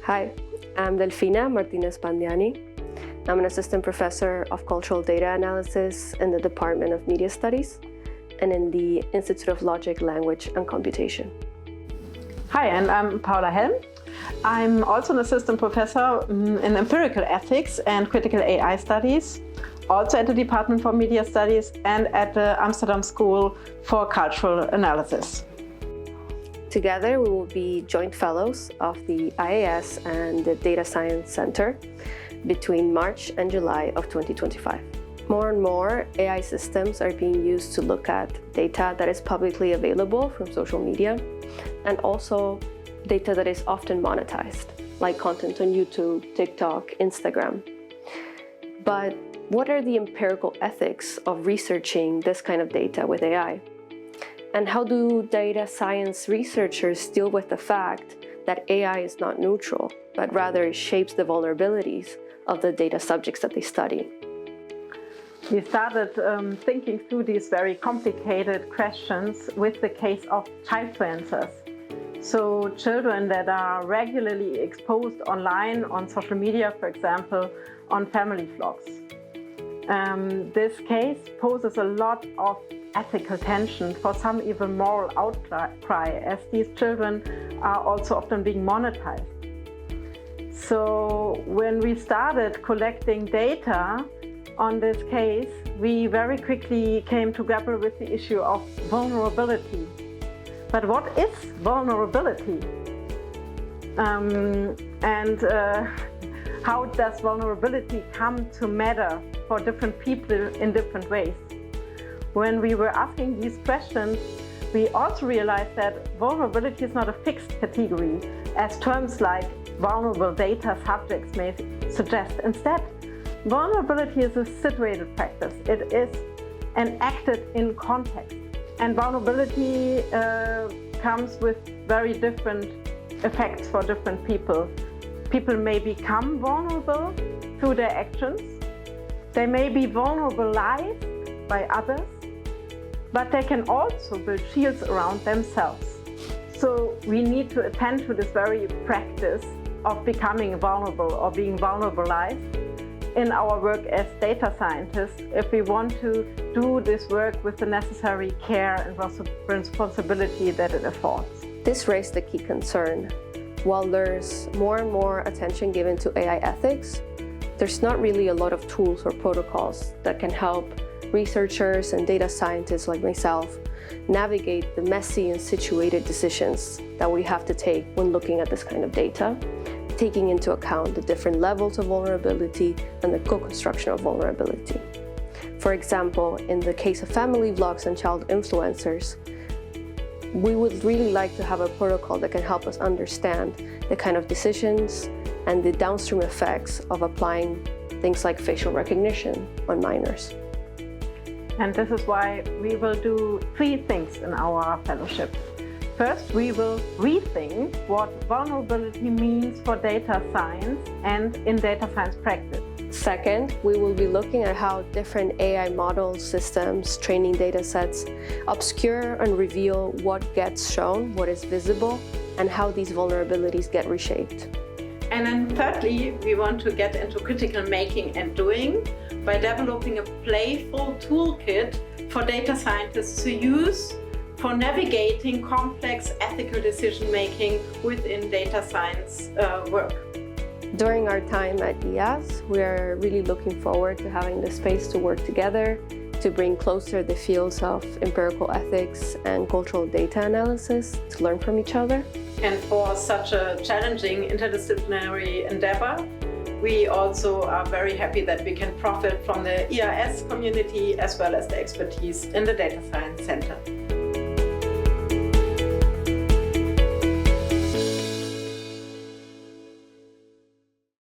Hi, I'm Delfina Martinez Pandiani. I'm an assistant professor of cultural data analysis in the Department of Media Studies and in the Institute of Logic, Language and Computation. Hi, and I'm Paula Helm. I'm also an assistant professor in empirical ethics and critical AI studies, also at the Department for Media Studies and at the Amsterdam School for Cultural Analysis. Together, we will be joint fellows of the IAS and the Data Science Center between March and July of 2025. More and more AI systems are being used to look at data that is publicly available from social media and also data that is often monetized, like content on YouTube, TikTok, Instagram. But what are the empirical ethics of researching this kind of data with AI? And how do data science researchers deal with the fact that AI is not neutral, but rather shapes the vulnerabilities of the data subjects that they study? We started thinking through these very complicated questions with the case of childfluencers. So children that are regularly exposed online, on social media, for example, on family vlogs. This case poses a lot of ethical tension, for some even moral outcry, as these children are also often being monetized. So when we started collecting data on this case, we very quickly came to grapple with the issue of vulnerability. But what is vulnerability? How does vulnerability come to matter for different people in different ways? When we were asking these questions, we also realized that vulnerability is not a fixed category, as terms like vulnerable data subjects may suggest. Instead, vulnerability is a situated practice. It is enacted in context. And vulnerability comes with very different effects for different people. People may become vulnerable through their actions. They may be vulnerabilized by others, but they can also build shields around themselves. So we need to attend to this very practice of becoming vulnerable or being vulnerabilized in our work as data scientists if we want to do this work with the necessary care and responsibility that it affords. This raised a key concern. While there's more and more attention given to AI ethics, there's not really a lot of tools or protocols that can help researchers and data scientists like myself navigate the messy and situated decisions that we have to take when looking at this kind of data, taking into account the different levels of vulnerability and the co-construction of vulnerability. For example, in the case of family vlogs and child influencers, we would really like to have a protocol that can help us understand the kind of decisions and the downstream effects of applying things like facial recognition on minors. And this is why we will do 3 things in our fellowship. First, we will rethink what vulnerability means for data science and in data science practice. Second, we will be looking at how different AI models, systems, training data sets obscure and reveal what gets shown, what is visible, and how these vulnerabilities get reshaped. And then thirdly, we want to get into critical making and doing by developing a playful toolkit for data scientists to use for navigating complex ethical decision-making within data science work. During our time at IAS, we are really looking forward to having the space to work together, to bring closer the fields of empirical ethics and cultural data analysis to learn from each other. And for such a challenging interdisciplinary endeavor, we also are very happy that we can profit from the IAS community as well as the expertise in the Data Science Center.